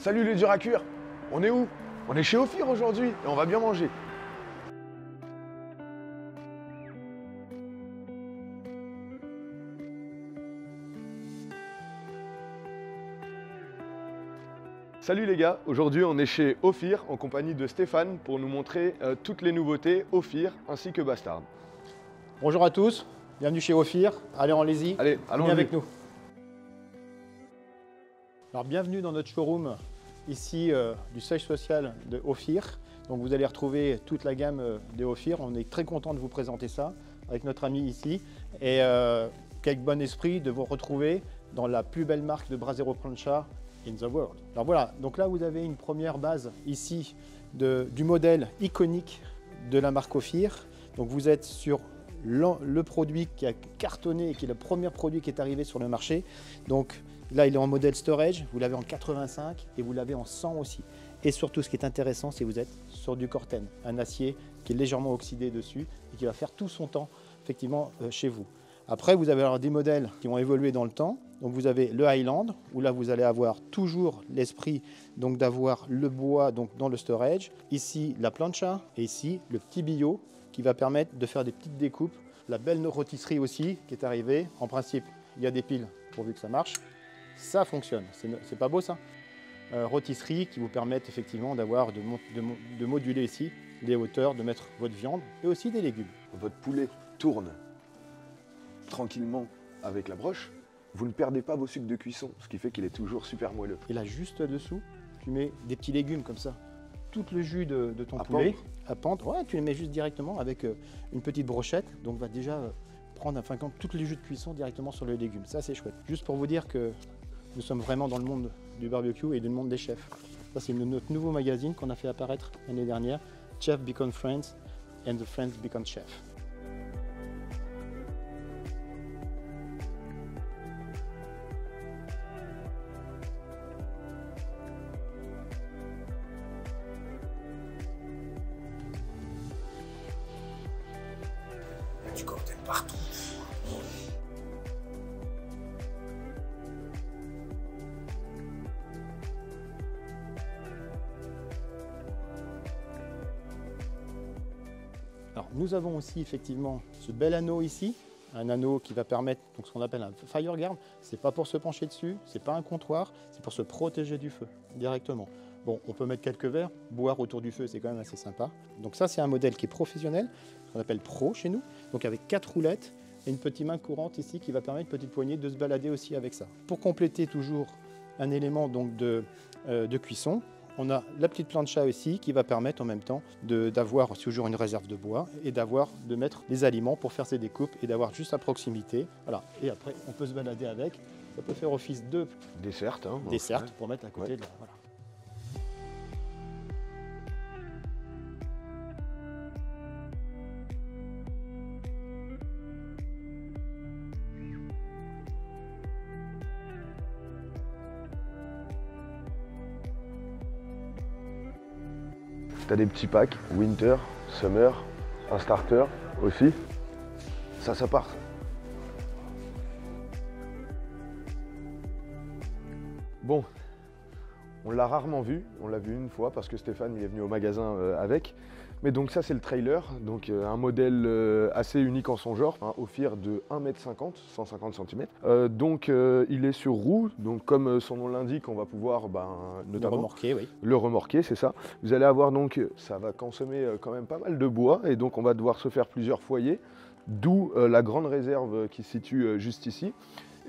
Salut les durs à cuire. On est où? On est chez Ophir aujourd'hui et on va bien manger. Salut les gars, aujourd'hui on est chez Ophir en compagnie de Stéphane pour nous montrer toutes les nouveautés Ophir ainsi que Bastard. Bonjour à tous, bienvenue chez Ophir. Allez, allez-y, Allez, allons avec nous. Alors bienvenue dans notre showroom ici du siège social de Ophir. Donc vous allez retrouver toute la gamme de Ophir. On est très content de vous présenter ça avec notre ami ici et quel bon esprit de vous retrouver dans la plus belle marque de Brasero Plancha in the world. Alors voilà, donc là vous avez une première base ici du modèle iconique de la marque Ophir. Donc vous êtes sur le produit qui a cartonné et qui est le premier produit qui est arrivé sur le marché. Donc là, il est en modèle storage, vous l'avez en 85 et vous l'avez en 100 aussi. Et surtout, ce qui est intéressant, c'est que vous êtes sur du Corten, un acier qui est légèrement oxydé dessus et qui va faire tout son temps effectivement chez vous. Après, vous avez alors des modèles qui vont évoluer dans le temps. Donc vous avez le Highland, où là vous allez avoir toujours l'esprit d'avoir le bois dans le storage. Ici, la plancha et ici, le petit billot qui va permettre de faire des petites découpes. La belle rôtisserie aussi qui est arrivée. En principe, il y a des piles pourvu que ça marche. Ça fonctionne, c'est pas beau ça? Rôtisserie qui vous permettent effectivement d'avoir de moduler ici les hauteurs, de mettre votre viande et aussi des légumes. Votre poulet tourne tranquillement avec la broche. Vous ne perdez pas vos sucres de cuisson, ce qui fait qu'il est toujours super moelleux. Et là, juste dessous, tu mets des petits légumes comme ça. Tout le jus de ton poulet à pendre, ouais, tu les mets juste directement avec une petite brochette. Donc, va déjà prendre tout le jus de cuisson directement sur les légumes. Ça, c'est chouette. Juste pour vous dire que nous sommes vraiment dans le monde du barbecue et du monde des chefs. Ça, c'est notre nouveau magazine qu'on a fait apparaître l'année dernière, Chef Become Friends and the Friends Become Chef. Du Corten partout. Alors, nous avons aussi effectivement ce bel anneau ici, un anneau qui va permettre ce qu'on appelle un fire guard. C'est pas pour se pencher dessus, c'est pas un comptoir, c'est pour se protéger du feu directement. Bon, on peut mettre quelques verres, boire autour du feu, c'est quand même assez sympa. Donc ça, c'est un modèle qui est professionnel, qu'on appelle Pro chez nous. Donc avec 4 roulettes et une petite main courante ici qui va permettre, petite poignée, de se balader aussi avec ça. Pour compléter toujours un élément de cuisson, on a la petite plancha aussi qui va permettre en même temps d'avoir toujours une réserve de bois et de mettre les aliments pour faire ses découpes et d'avoir juste à proximité. Voilà. Et après, on peut se balader avec. Ça peut faire office de dessert, pour mettre à côté de la... Voilà. Tu as des petits packs, Winter, Summer, un starter aussi. Ça part. Bon, on l'a rarement vu, on l'a vu une fois parce que Stéphane il est venu au magasin avec. Mais donc ça c'est le trailer, donc un modèle assez unique en son genre, un Ophir de 1,50 m, 150 cm. Donc il est sur roue, donc comme son nom l'indique, on va pouvoir notamment le remorquer, oui. Le remorquer, c'est ça. Vous allez avoir donc, ça va consommer quand même pas mal de bois et donc on va devoir se faire plusieurs foyers, d'où la grande réserve qui se situe juste ici.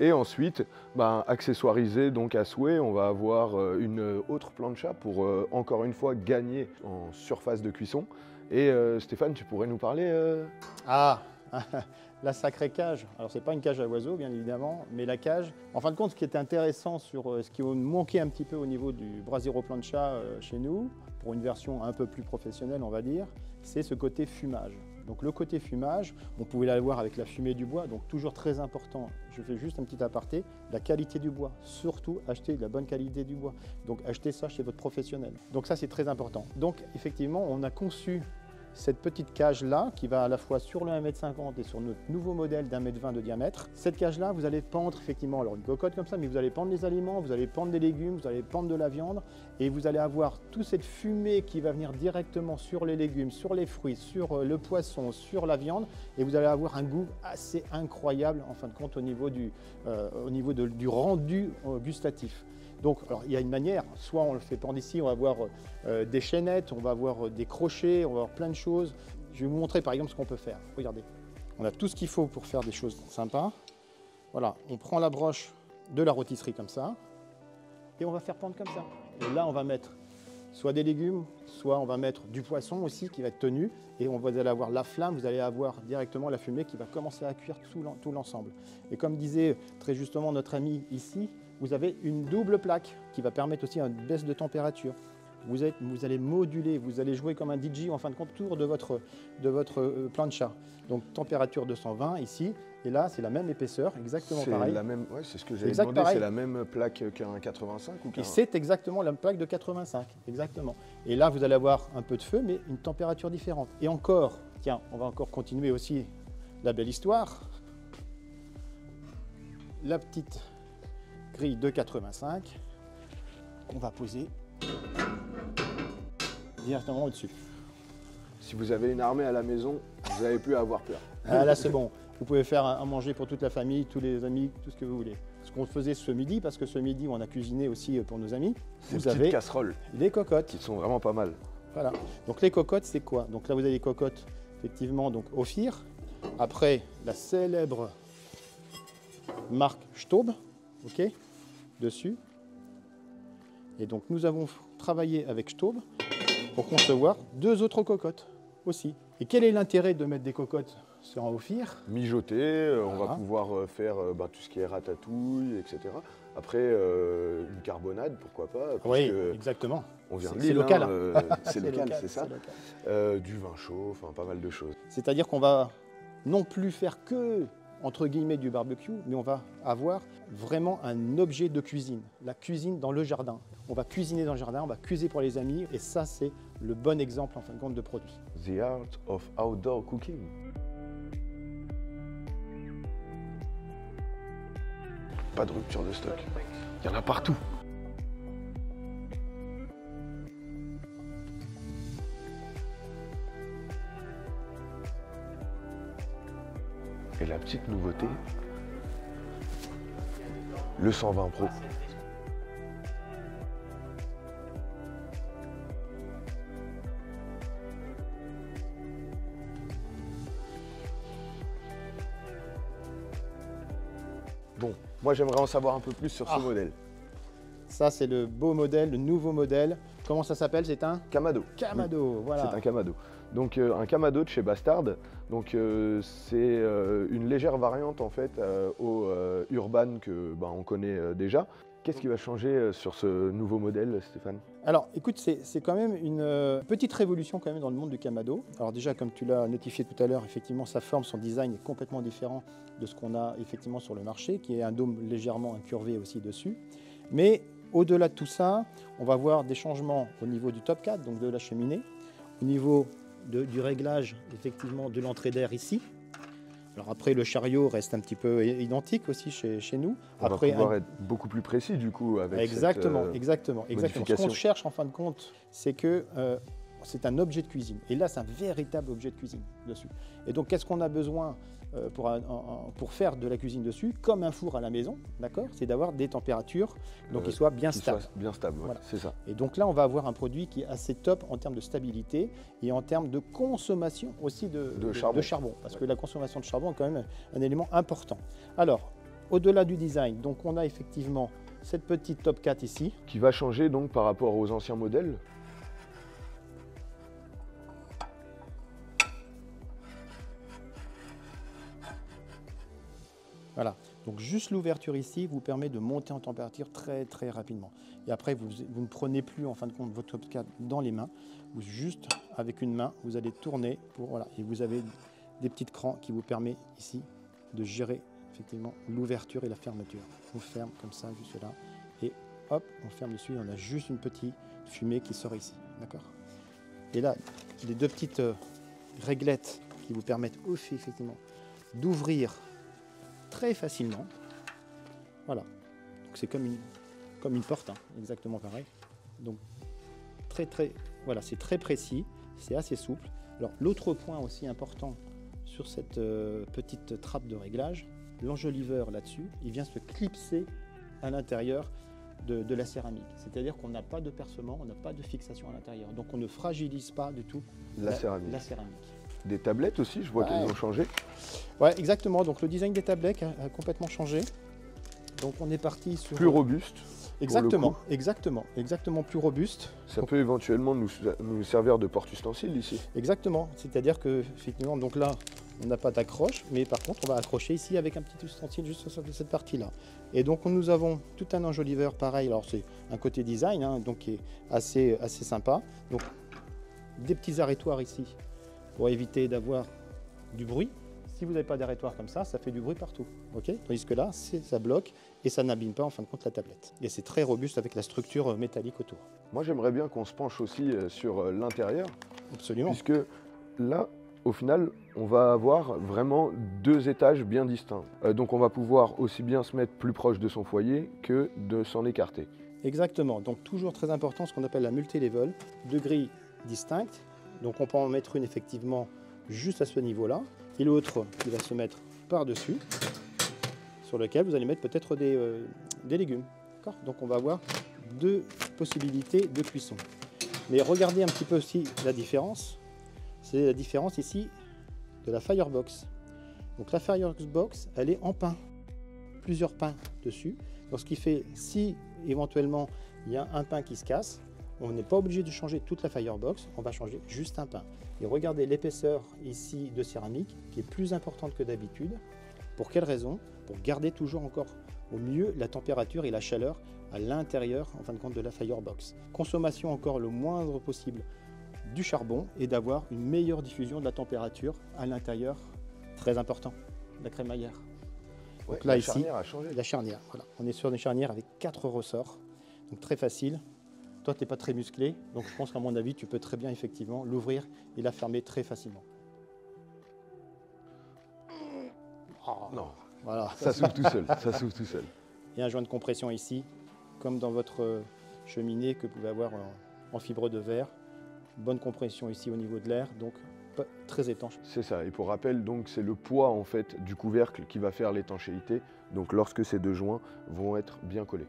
Et ensuite, accessoirisé donc à souhait, on va avoir une autre plancha pour encore une fois gagner en surface de cuisson. Et Stéphane, tu pourrais nous parler Ah, la sacrée cage. Alors c'est pas une cage à oiseaux bien évidemment, mais la cage. En fin de compte, ce qui était intéressant sur ce qui manquait un petit peu au niveau du Brasero Plancha chez nous, pour une version un peu plus professionnelle on va dire, c'est ce côté fumage. Donc le côté fumage, on pouvait l'avoir avec la fumée du bois, donc toujours très important. Je fais juste un petit aparté, la qualité du bois. Surtout, achetez de la bonne qualité du bois. Donc achetez ça chez votre professionnel. Donc ça, c'est très important. Donc effectivement, on a conçu cette petite cage-là qui va à la fois sur le 1,50 m et sur notre nouveau modèle d'1,20 m de diamètre. Cette cage-là, vous allez pendre effectivement, alors une cocotte comme ça, mais vous allez pendre les aliments, vous allez pendre des légumes, vous allez pendre de la viande et vous allez avoir toute cette fumée qui va venir directement sur les légumes, sur les fruits, sur le poisson, sur la viande et vous allez avoir un goût assez incroyable en fin de compte au niveau du rendu gustatif. Donc, alors, il y a une manière, soit on le fait pendre ici, on va avoir des chaînettes, on va avoir des crochets, on va avoir plein de choses. Je vais vous montrer par exemple ce qu'on peut faire. Regardez, on a tout ce qu'il faut pour faire des choses sympas. Voilà, on prend la broche de la rôtisserie comme ça et on va faire pendre comme ça. Et là, on va mettre soit des légumes, soit on va mettre du poisson aussi qui va être tenu et vous allez avoir la flamme, vous allez avoir directement la fumée qui va commencer à cuire tout l'ensemble. Et comme disait très justement notre ami ici, vous avez une double plaque qui va permettre aussi une baisse de température. Vous allez moduler, vous allez jouer comme un DJ en fin de compte autour de votre plancha. Donc température 220 ici, et là c'est la même épaisseur, exactement pareil. Ouais, c'est ce que j'avais demandé, c'est la même plaque qu'un 85 ou qu'un... Et c'est exactement la plaque de 85, exactement. Et là vous allez avoir un peu de feu, mais une température différente. Et encore, tiens, on va encore continuer aussi la belle histoire. La petite grille de 85 qu'on va poser directement au-dessus. Si vous avez une armée à la maison, vous n'avez plus à avoir peur. Ah, là c'est bon, vous pouvez faire à manger pour toute la famille, tous les amis, tout ce que vous voulez. Ce qu'on faisait ce midi, parce que ce midi on a cuisiné aussi pour nos amis, vous avez casseroles, les cocottes. Qui sont vraiment pas mal. Voilà, donc les cocottes c'est quoi? Donc là vous avez les cocottes effectivement donc Ophir, après la célèbre marque Staub, ok, dessus. Et donc nous avons travaillé avec Staub pour concevoir deux autres cocottes aussi. Et quel est l'intérêt de mettre des cocottes sur un Ophir? Mijoter, on va pouvoir faire tout ce qui est ratatouille, etc. Après, une carbonade, pourquoi pas. Oui, exactement. On vient de c'est Lille, local. C'est local, c'est ça. Du vin chaud, enfin pas mal de choses. C'est-à-dire qu'on va non plus faire que entre guillemets du barbecue, mais on va avoir vraiment un objet de cuisine, la cuisine dans le jardin. On va cuisiner dans le jardin, on va cuisiner pour les amis, et ça c'est le bon exemple en fin de compte de produit. The art of outdoor cooking. Pas de rupture de stock, il y en a partout. Et la petite nouveauté, le 120 Pro. Bon, moi j'aimerais en savoir un peu plus sur ce modèle. Ça c'est le beau modèle, le nouveau modèle. Comment ça s'appelle? C'est un Kamado. Kamado, oui. Voilà. C'est un Kamado. Donc un Kamado de chez Bastard. Donc c'est une légère variante en fait au Urban que on connaît déjà. Qu'est-ce qui va changer sur ce nouveau modèle, Stéphane? Alors écoute, c'est quand même une petite révolution quand même dans le monde du Kamado. Alors déjà, comme tu l'as notifié tout à l'heure, effectivement sa forme, son design est complètement différent de ce qu'on a effectivement sur le marché, qui est un dôme légèrement incurvé aussi dessus. Mais au-delà de tout ça, on va voir des changements au niveau du top 4, donc de la cheminée, au niveau du réglage effectivement de l'entrée d'air ici. Alors après, le chariot reste un petit peu identique aussi chez nous. On va pouvoir être beaucoup plus précis du coup avec exactement. modification. Ce qu'on cherche en fin de compte, c'est que c'est un objet de cuisine. Et là, c'est un véritable objet de cuisine dessus. Et donc, qu'est-ce qu'on a besoin pour faire de la cuisine dessus, comme un four à la maison, d'accord? C'est d'avoir des températures qui soient bien stables. Bien stables, voilà. C'est ça. Et donc là, on va avoir un produit qui est assez top en termes de stabilité et en termes de consommation aussi de charbon. Parce que la consommation de charbon est quand même un élément important. Alors, au-delà du design, donc on a effectivement cette petite top 4 ici. Qui va changer donc par rapport aux anciens modèles. Voilà, donc juste l'ouverture ici vous permet de monter en température très très rapidement. Et après, vous ne prenez plus en fin de compte votre top 4 dans les mains. Vous juste avec une main, vous allez tourner voilà, et vous avez des petits crans qui vous permettent ici de gérer effectivement l'ouverture et la fermeture. On ferme comme ça juste là et hop, on ferme dessus. On a juste une petite fumée qui sort ici, d'accord? Et là, les deux petites réglettes qui vous permettent aussi effectivement d'ouvrir très facilement. Voilà, c'est comme une porte, hein, exactement pareil. Donc voilà, c'est très précis, c'est assez souple. Alors l'autre point aussi important sur cette petite trappe de réglage, l'enjoliveur là-dessus, il vient se clipser à l'intérieur de la céramique. C'est-à-dire qu'on n'a pas de percement, on n'a pas de fixation à l'intérieur. Donc on ne fragilise pas du tout la céramique. Des tablettes aussi, je vois qu'elles ont changé. Ouais, exactement. Donc le design des tablettes a complètement changé. Donc on est parti sur... Plus robuste. Exactement, exactement plus robuste. Ça peut éventuellement nous servir de porte-ustensile ici. Exactement, c'est-à-dire que effectivement, donc là, on n'a pas d'accroche, mais par contre, on va accrocher ici avec un petit ustensile juste sur cette partie-là. Et donc nous avons tout un enjoliveur pareil. Alors c'est un côté design, hein, donc qui est assez sympa. Donc des petits arrêtoirs ici pour éviter d'avoir du bruit. Si vous n'avez pas d'arrêtoire comme ça fait du bruit partout. Okay, tandis que là, ça bloque et ça n'abîme pas en fin de compte la tablette. Et c'est très robuste avec la structure métallique autour. Moi, j'aimerais bien qu'on se penche aussi sur l'intérieur. Absolument. Puisque là, au final, on va avoir vraiment deux étages bien distincts. Donc on va pouvoir aussi bien se mettre plus proche de son foyer que de s'en écarter. Exactement. Donc toujours très important, ce qu'on appelle la multi-level, deux grilles distinctes. Donc on peut en mettre une effectivement juste à ce niveau-là. Et l'autre qui va se mettre par-dessus, sur lequel vous allez mettre peut-être des légumes. Donc on va avoir deux possibilités de cuisson. Mais regardez un petit peu aussi la différence. C'est la différence ici de la Firebox. Donc la Firebox, elle est en pain. Plusieurs pains dessus. Donc ce qui fait, si éventuellement il y a un pain qui se casse, on n'est pas obligé de changer toute la Firebox, on va changer juste un pain. Et regardez l'épaisseur ici de céramique qui est plus importante que d'habitude. Pour quelle raison? Pour garder toujours encore au mieux la température et la chaleur à l'intérieur en fin de compte de la Firebox. Consommation encore le moindre possible du charbon et d'avoir une meilleure diffusion de la température à l'intérieur. Très important, la crémaillère. Ouais, donc là la ici, charnière a changé. La charnière, voilà. On est sur des charnières avec 4 ressorts, donc très facile. Toi, tu n'es pas très musclé, donc je pense qu'à mon avis, tu peux très bien effectivement l'ouvrir et la fermer très facilement. Oh, non, voilà. Ça s'ouvre tout seul, ça s'ouvre tout seul. Il y a un joint de compression ici, comme dans votre cheminée que vous pouvez avoir en fibre de verre. Bonne compression ici au niveau de l'air, donc très étanche. C'est ça, et pour rappel, donc c'est le poids en fait du couvercle qui va faire l'étanchéité, donc lorsque ces deux joints vont être bien collés.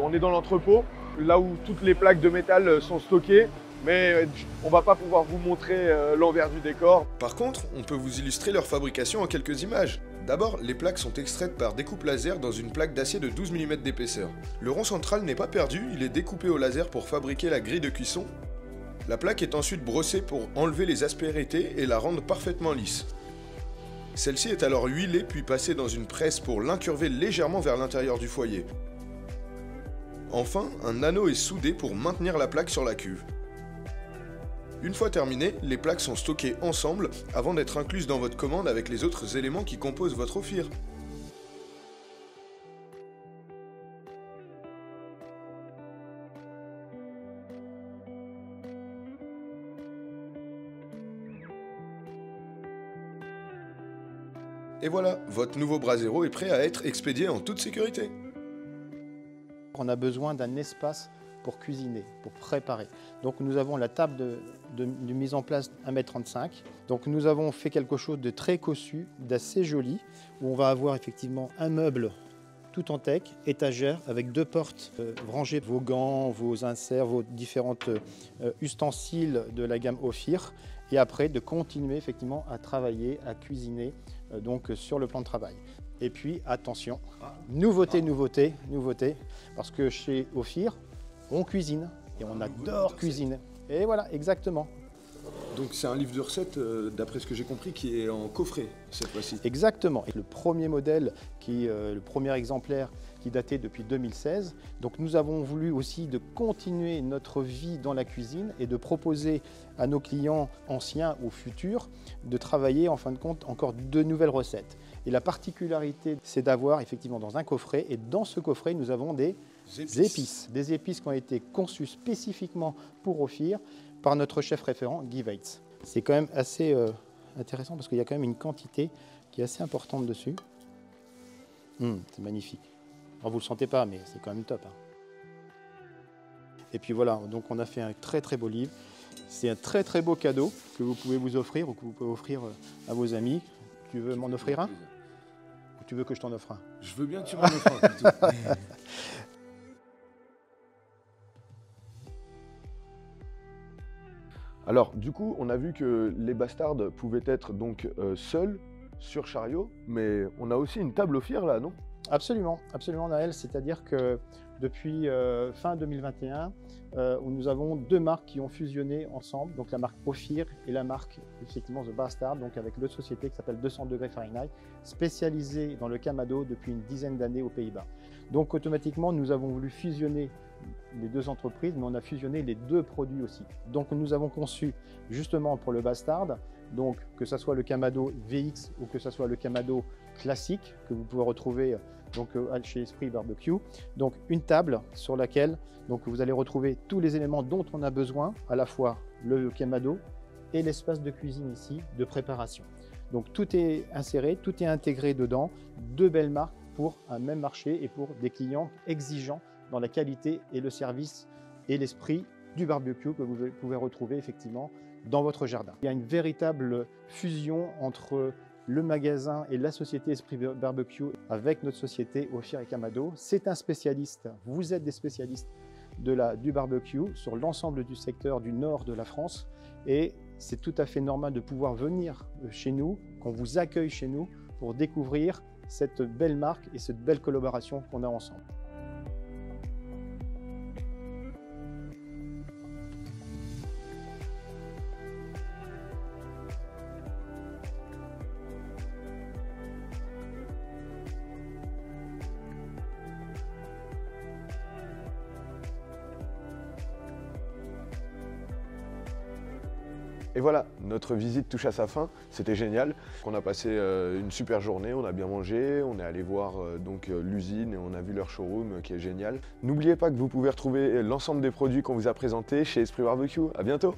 On est dans l'entrepôt, là où toutes les plaques de métal sont stockées, mais on va pas pouvoir vous montrer l'envers du décor. Par contre, on peut vous illustrer leur fabrication en quelques images. D'abord, les plaques sont extraites par découpe laser dans une plaque d'acier de 12 mm d'épaisseur. Le rond central n'est pas perdu, il est découpé au laser pour fabriquer la grille de cuisson. La plaque est ensuite brossée pour enlever les aspérités et la rendre parfaitement lisse. Celle-ci est alors huilée puis passée dans une presse pour l'incurver légèrement vers l'intérieur du foyer. Enfin, un anneau est soudé pour maintenir la plaque sur la cuve. Une fois terminé, les plaques sont stockées ensemble avant d'être incluses dans votre commande avec les autres éléments qui composent votre Ophir. Et voilà, votre nouveau Brasero est prêt à être expédié en toute sécurité. On a besoin d'un espace pour cuisiner, pour préparer. Donc nous avons la table de mise en place 1,35 m. Donc nous avons fait quelque chose de très cossu, d'assez joli, où on va avoir effectivement un meuble tout en teck, étagère, avec deux portes. Ranger vos gants, vos inserts, vos différentes ustensiles de la gamme Ophir, et après de continuer effectivement à travailler, à cuisiner donc sur le plan de travail. Et puis attention, nouveauté, parce que chez Ophir, on cuisine et on adore cuisiner. Et voilà, exactement. Donc c'est un livre de recettes, d'après ce que j'ai compris, qui est en coffret cette fois-ci. Exactement. Le premier modèle, le premier exemplaire qui datait depuis 2016. Donc nous avons voulu aussi de continuer notre vie dans la cuisine et de proposer à nos clients anciens ou futurs de travailler en fin de compte encore de nouvelles recettes. Et la particularité, c'est d'avoir effectivement dans un coffret, et dans ce coffret, nous avons des épices. Des épices qui ont été conçues spécifiquement pour Ophir par notre chef référent Guy Weitz. C'est quand même assez intéressant parce qu'il y a quand même une quantité qui est assez importante dessus. C'est magnifique. Alors, vous ne le sentez pas, mais c'est quand même top. Et puis voilà, donc on a fait un très très beau livre. C'est un très très beau cadeau que vous pouvez vous offrir ou que vous pouvez offrir à vos amis. Tu veux m'en offrir un? Ou tu veux que je t'en offre un? Je veux bien que tu m'en offres un plutôt. Alors, du coup, on a vu que les bastards pouvaient être donc seuls sur chariot, mais on a aussi une table Ophir là, non? Absolument, absolument Naël, c'est-à-dire que depuis fin 2021, où nous avons deux marques qui ont fusionné ensemble, donc la marque Ophir et la marque effectivement The Bastard, donc avec l'autre société qui s'appelle 200 degrés Fahrenheit, spécialisée dans le Kamado depuis une dizaine d'années aux Pays-Bas. Donc automatiquement, nous avons voulu fusionner les deux entreprises, mais on a fusionné les deux produits aussi. Donc nous avons conçu justement pour le Bastard, donc que ce soit le Kamado VX ou que ce soit le Kamado classique que vous pouvez retrouver donc chez Esprit Barbecue, donc une table sur laquelle donc vous allez retrouver tous les éléments dont on a besoin, à la fois le Kamado et l'espace de cuisine ici de préparation. Donc tout est inséré, tout est intégré dedans, deux belles marques pour un même marché et pour des clients exigeants dans la qualité et le service et l'esprit du barbecue que vous pouvez retrouver effectivement dans votre jardin. Il y a une véritable fusion entre le magasin et la société Esprit Barbecue avec notre société Ophir et Kamado. C'est un spécialiste, vous êtes des spécialistes du barbecue sur l'ensemble du secteur du nord de la France et c'est tout à fait normal de pouvoir venir chez nous, qu'on vous accueille chez nous pour découvrir cette belle marque et cette belle collaboration qu'on a ensemble. Et voilà, notre visite touche à sa fin, c'était génial. On a passé une super journée, on a bien mangé, on est allé voir l'usine et on a vu leur showroom qui est génial. N'oubliez pas que vous pouvez retrouver l'ensemble des produits qu'on vous a présentés chez Esprit Barbecue. À bientôt!